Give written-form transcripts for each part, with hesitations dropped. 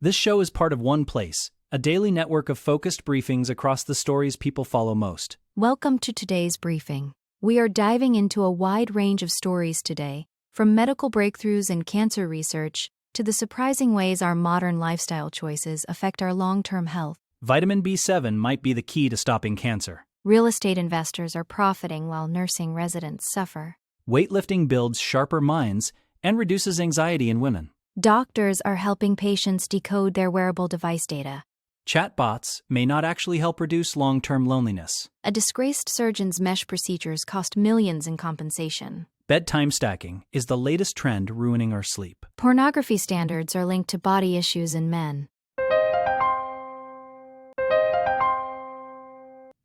This show is part of OnePlace, a daily network of focused briefings across the stories people follow most. Welcome to today's briefing. We are diving into a wide range of stories today, from medical breakthroughs in cancer research to the surprising ways our modern lifestyle choices affect our long-term health. Vitamin B7 might be the key to stopping cancer. Real estate investors are profiting while nursing residents suffer. Weightlifting builds sharper minds and reduces anxiety in women. Doctors are helping patients decode their wearable device data. Chatbots may not actually help reduce long-term loneliness. A disgraced surgeon's mesh procedures cost millions in compensation. Bedtime stacking is the latest trend ruining our sleep. Pornography standards are linked to body issues in men.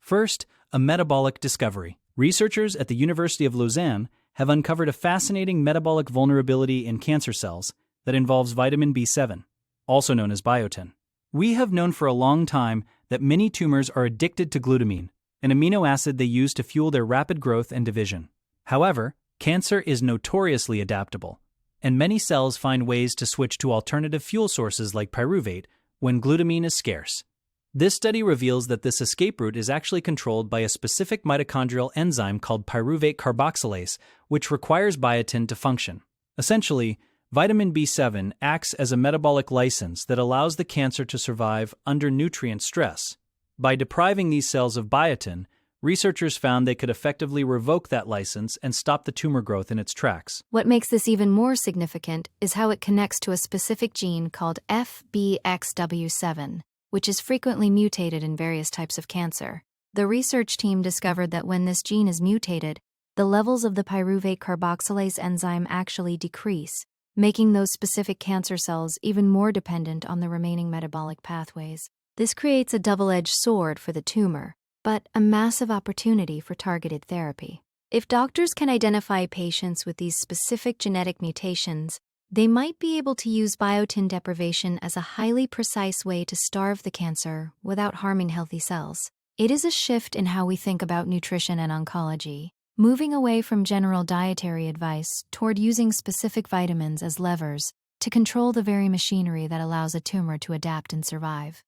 First, a metabolic discovery. Researchers at the University of Lausanne have uncovered a fascinating metabolic vulnerability in cancer cells that involves vitamin B7, also known as biotin. We have known for a long time that many tumors are addicted to glutamine, an amino acid they use to fuel their rapid growth and division. However, cancer is notoriously adaptable, and many cells find ways to switch to alternative fuel sources like pyruvate when glutamine is scarce. This study reveals that this escape route is actually controlled by a specific mitochondrial enzyme called pyruvate carboxylase, which requires biotin to function. Essentially, vitamin B7 acts as a metabolic license that allows the cancer to survive under nutrient stress. By depriving these cells of biotin, researchers found they could effectively revoke that license and stop the tumor growth in its tracks. What makes this even more significant is how it connects to a specific gene called FBXW7, which is frequently mutated in various types of cancer. The research team discovered that when this gene is mutated, the levels of the pyruvate carboxylase enzyme actually decrease, making those specific cancer cells even more dependent on the remaining metabolic pathways. This creates a double-edged sword for the tumor, but a massive opportunity for targeted therapy. If doctors can identify patients with these specific genetic mutations, they might be able to use biotin deprivation as a highly precise way to starve the cancer without harming healthy cells. It is a shift in how we think about nutrition and oncology, moving away from general dietary advice toward using specific vitamins as levers to control the very machinery that allows a tumor to adapt and survive.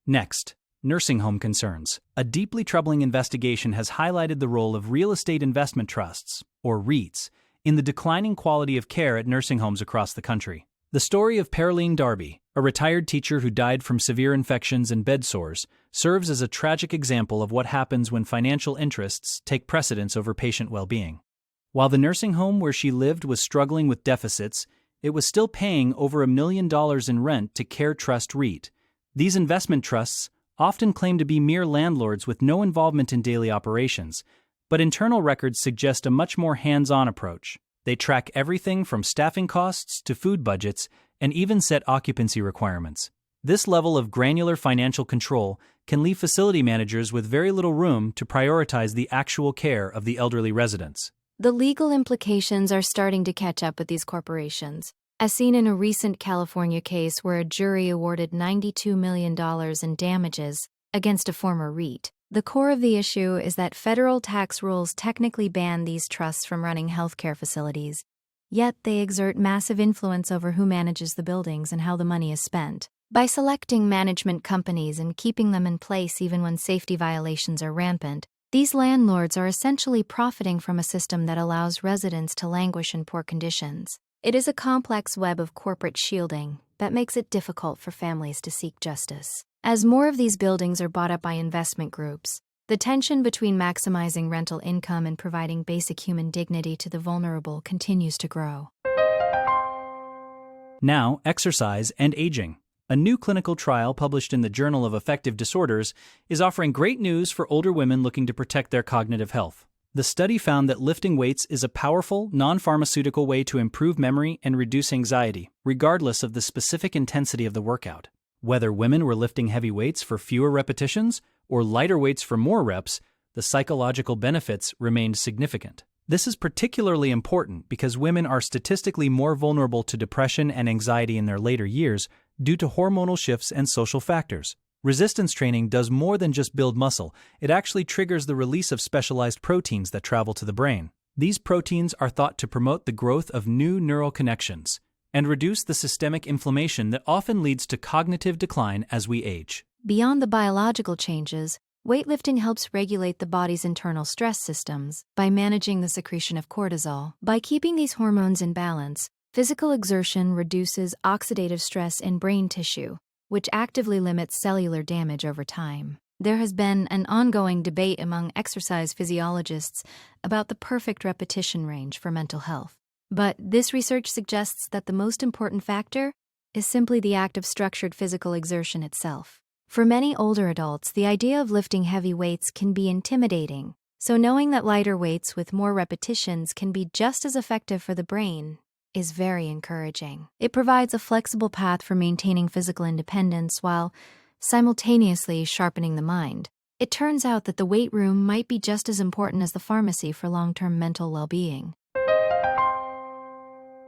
Next, nursing home concerns. A deeply troubling investigation has highlighted the role of real estate investment trusts, or REITs, in the declining quality of care at nursing homes across the country. The story of Pearline Darby, a retired teacher who died from severe infections and bed sores, serves as a tragic example of what happens when financial interests take precedence over patient well-being. While the nursing home where she lived was struggling with deficits, it was still paying over $1 million in rent to Care Trust REIT. These investment trusts often claim to be mere landlords with no involvement in daily operations, but internal records suggest a much more hands-on approach. They track everything from staffing costs to food budgets and even set occupancy requirements. This level of granular financial control can leave facility managers with very little room to prioritize the actual care of the elderly residents. The legal implications are starting to catch up with these corporations, as seen in a recent California case where a jury awarded $92 million in damages against a former REIT. The core of the issue is that federal tax rules technically ban these trusts from running healthcare facilities, yet they exert massive influence over who manages the buildings and how the money is spent. By selecting management companies and keeping them in place even when safety violations are rampant, these landlords are essentially profiting from a system that allows residents to languish in poor conditions. It is a complex web of corporate shielding that makes it difficult for families to seek justice. As more of these buildings are bought up by investment groups, the tension between maximizing rental income and providing basic human dignity to the vulnerable continues to grow. Now, exercise and aging. A new clinical trial published in the Journal of Affective Disorders is offering great news for older women looking to protect their cognitive health. The study found that lifting weights is a powerful, non-pharmaceutical way to improve memory and reduce anxiety, regardless of the specific intensity of the workout. Whether women were lifting heavy weights for fewer repetitions or lighter weights for more reps, the psychological benefits remained significant. This is particularly important because women are statistically more vulnerable to depression and anxiety in their later years due to hormonal shifts and social factors. Resistance training does more than just build muscle, it actually triggers the release of specialized proteins that travel to the brain. These proteins are thought to promote the growth of new neural connections, and reduce the systemic inflammation that often leads to cognitive decline as we age. Beyond the biological changes, weightlifting helps regulate the body's internal stress systems by managing the secretion of cortisol. By keeping these hormones in balance, physical exertion reduces oxidative stress in brain tissue, which actively limits cellular damage over time. There has been an ongoing debate among exercise physiologists about the perfect repetition range for mental health. But this research suggests that the most important factor is simply the act of structured physical exertion itself. For many older adults, the idea of lifting heavy weights can be intimidating, so knowing that lighter weights with more repetitions can be just as effective for the brain is very encouraging. It provides a flexible path for maintaining physical independence while simultaneously sharpening the mind. It turns out that the weight room might be just as important as the pharmacy for long-term mental well-being.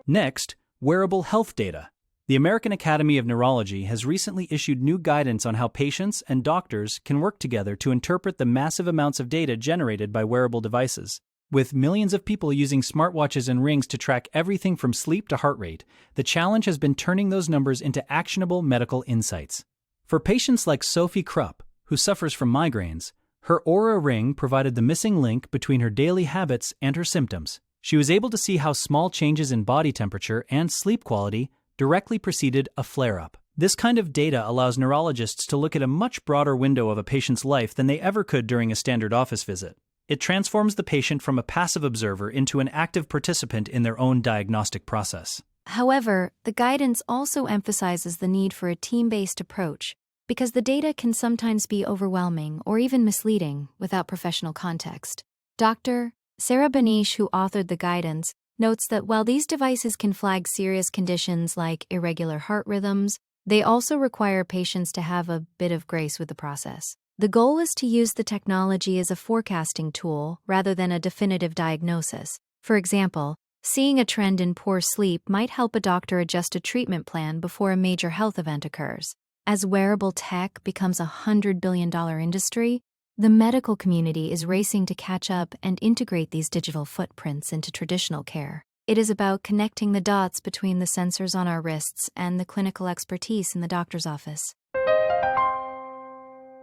Next, wearable health data. The American Academy of Neurology has recently issued new guidance on how patients and doctors can work together to interpret the massive amounts of data generated by wearable devices. With millions of people using smartwatches and rings to track everything from sleep to heart rate, the challenge has been turning those numbers into actionable medical insights. For patients like Sophie Krupp, who suffers from migraines, her Aura Ring provided the missing link between her daily habits and her symptoms. She was able to see how small changes in body temperature and sleep quality directly preceded a flare-up. This kind of data allows neurologists to look at a much broader window of a patient's life than they ever could during a standard office visit. It transforms the patient from a passive observer into an active participant in their own diagnostic process. However, the guidance also emphasizes the need for a team-based approach because the data can sometimes be overwhelming or even misleading without professional context. Dr. Sarah Benish, who authored the guidance, notes that while these devices can flag serious conditions like irregular heart rhythms, they also require patients to have a bit of grace with the process. The goal is to use the technology as a forecasting tool rather than a definitive diagnosis. For example, seeing a trend in poor sleep might help a doctor adjust a treatment plan before a major health event occurs. As wearable tech becomes a $100 billion industry, the medical community is racing to catch up and integrate these digital footprints into traditional care. It is about connecting the dots between the sensors on our wrists and the clinical expertise in the doctor's office.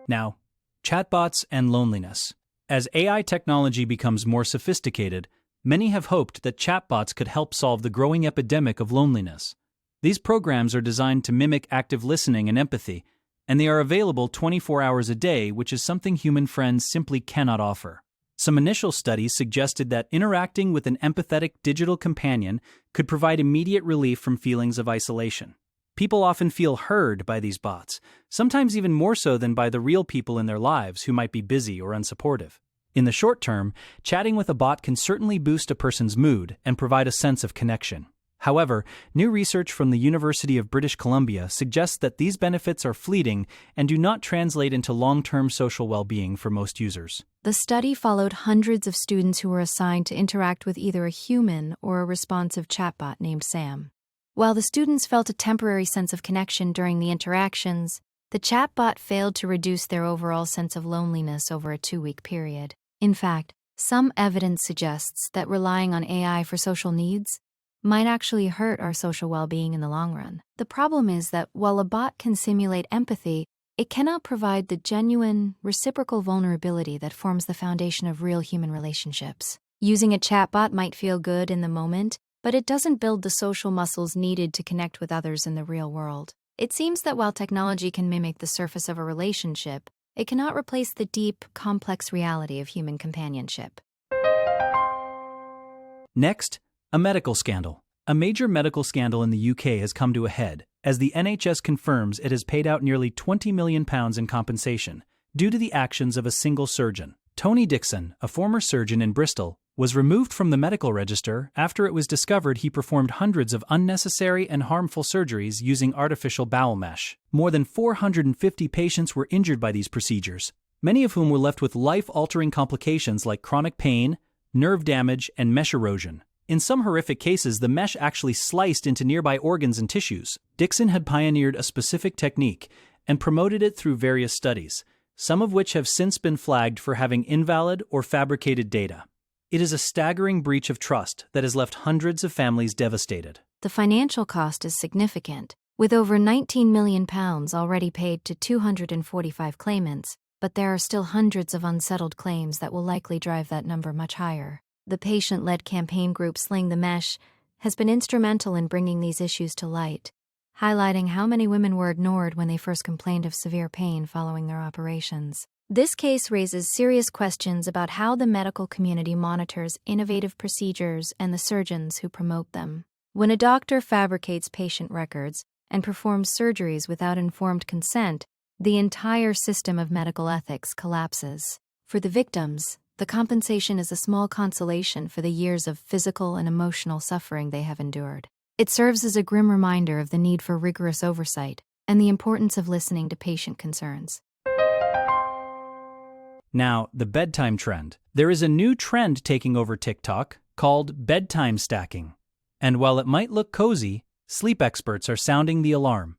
Now, chatbots and loneliness. As AI technology becomes more sophisticated, many have hoped that chatbots could help solve the growing epidemic of loneliness. These programs are designed to mimic active listening and empathy, and they are available 24 hours a day, which is something human friends simply cannot offer. Some initial studies suggested that interacting with an empathetic digital companion could provide immediate relief from feelings of isolation. People often feel heard by these bots, sometimes even more so than by the real people in their lives who might be busy or unsupportive. In the short term, chatting with a bot can certainly boost a person's mood and provide a sense of connection. However, new research from the University of British Columbia suggests that these benefits are fleeting and do not translate into long-term social well-being for most users. The study followed hundreds of students who were assigned to interact with either a human or a responsive chatbot named Sam. While the students felt a temporary sense of connection during the interactions, the chatbot failed to reduce their overall sense of loneliness over a 2-week period. In fact, some evidence suggests that relying on AI for social needs might actually hurt our social well-being in the long run. The problem is that while a bot can simulate empathy, it cannot provide the genuine, reciprocal vulnerability that forms the foundation of real human relationships. Using a chatbot might feel good in the moment, but it doesn't build the social muscles needed to connect with others in the real world. It seems that while technology can mimic the surface of a relationship, it cannot replace the deep, complex reality of human companionship. Next, a medical scandal. A major medical scandal in the UK has come to a head, as the NHS confirms it has paid out nearly £20 million in compensation due to the actions of a single surgeon. Tony Dixon, a former surgeon in Bristol, was removed from the medical register after it was discovered he performed hundreds of unnecessary and harmful surgeries using artificial bowel mesh. More than 450 patients were injured by these procedures, many of whom were left with life-altering complications like chronic pain, nerve damage, and mesh erosion. In some horrific cases, the mesh actually sliced into nearby organs and tissues. Dixon had pioneered a specific technique and promoted it through various studies, some of which have since been flagged for having invalid or fabricated data. It is a staggering breach of trust that has left hundreds of families devastated. The financial cost is significant, with over £19 million already paid to 245 claimants, but there are still hundreds of unsettled claims that will likely drive that number much higher. The patient-led campaign group Sling the Mesh has been instrumental in bringing these issues to light, highlighting how many women were ignored when they first complained of severe pain following their operations. This case raises serious questions about how the medical community monitors innovative procedures and the surgeons who promote them. When a doctor fabricates patient records and performs surgeries without informed consent, the entire system of medical ethics collapses. For the victims, the compensation is a small consolation for the years of physical and emotional suffering they have endured. It serves as a grim reminder of the need for rigorous oversight and the importance of listening to patient concerns. Now, the bedtime trend. There is a new trend taking over TikTok called bedtime stacking. And while it might look cozy, sleep experts are sounding the alarm.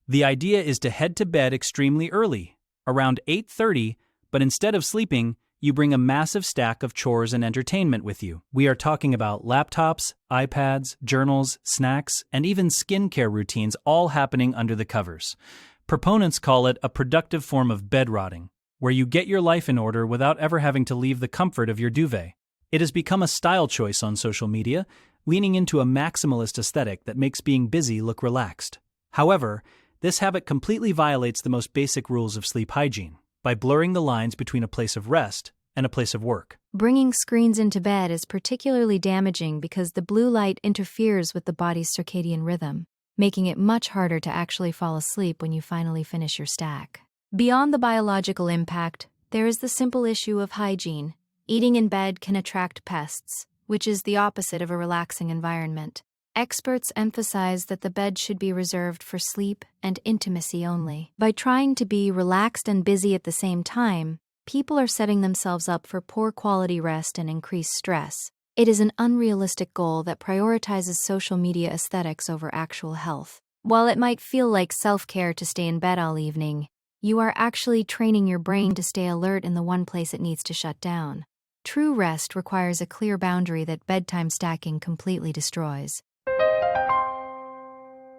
The idea is to head to bed extremely early, around 8:30, but instead of sleeping, you bring a massive stack of chores and entertainment with you. We are talking about laptops, iPads, journals, snacks, and even skincare routines all happening under the covers. Proponents call it a productive form of bed rotting, where you get your life in order without ever having to leave the comfort of your duvet. It has become a style choice on social media, leaning into a maximalist aesthetic that makes being busy look relaxed. However, this habit completely violates the most basic rules of sleep hygiene by blurring the lines between a place of rest and a place of work. Bringing screens into bed is particularly damaging because the blue light interferes with the body's circadian rhythm, making it much harder to actually fall asleep when you finally finish your stack. Beyond the biological impact, there is the simple issue of hygiene. Eating in bed can attract pests, which is the opposite of a relaxing environment. Experts emphasize that the bed should be reserved for sleep and intimacy only. By trying to be relaxed and busy at the same time, people are setting themselves up for poor quality rest and increased stress. It is an unrealistic goal that prioritizes social media aesthetics over actual health. While it might feel like self-care to stay in bed all evening, you are actually training your brain to stay alert in the one place it needs to shut down. True rest requires a clear boundary that bedtime stacking completely destroys.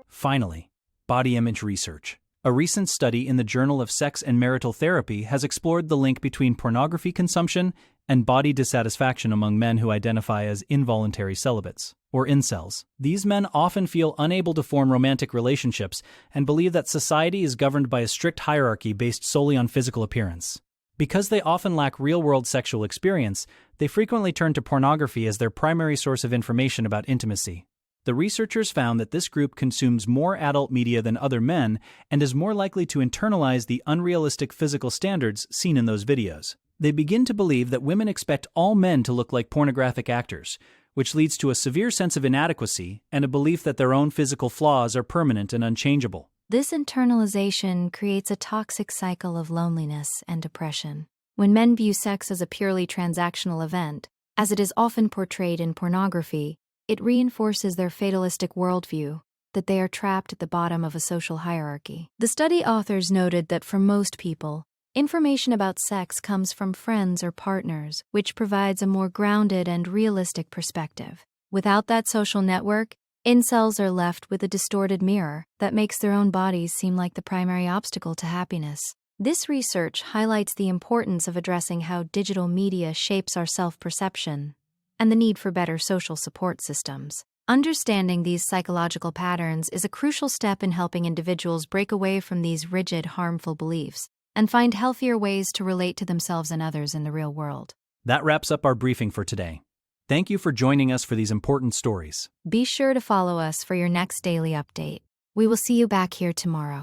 Finally, body image research. A recent study in the Journal of Sex and Marital Therapy has explored the link between pornography consumption and body dissatisfaction among men who identify as involuntary celibates, or incels. These men often feel unable to form romantic relationships and believe that society is governed by a strict hierarchy based solely on physical appearance. Because they often lack real-world sexual experience, they frequently turn to pornography as their primary source of information about intimacy. The researchers found that this group consumes more adult media than other men and is more likely to internalize the unrealistic physical standards seen in those videos. They begin to believe that women expect all men to look like pornographic actors, which leads to a severe sense of inadequacy and a belief that their own physical flaws are permanent and unchangeable. This internalization creates a toxic cycle of loneliness and depression. When men view sex as a purely transactional event, as it is often portrayed in pornography, it reinforces their fatalistic worldview, that they are trapped at the bottom of a social hierarchy. The study authors noted that for most people, information about sex comes from friends or partners, which provides a more grounded and realistic perspective. Without that social network, incels are left with a distorted mirror that makes their own bodies seem like the primary obstacle to happiness. This research highlights the importance of addressing how digital media shapes our self-perception and the need for better social support systems. Understanding these psychological patterns is a crucial step in helping individuals break away from these rigid, harmful beliefs and find healthier ways to relate to themselves and others in the real world. That wraps up our briefing for today. Thank you for joining us for these important stories. Be sure to follow us for your next daily update. We will see you back here tomorrow.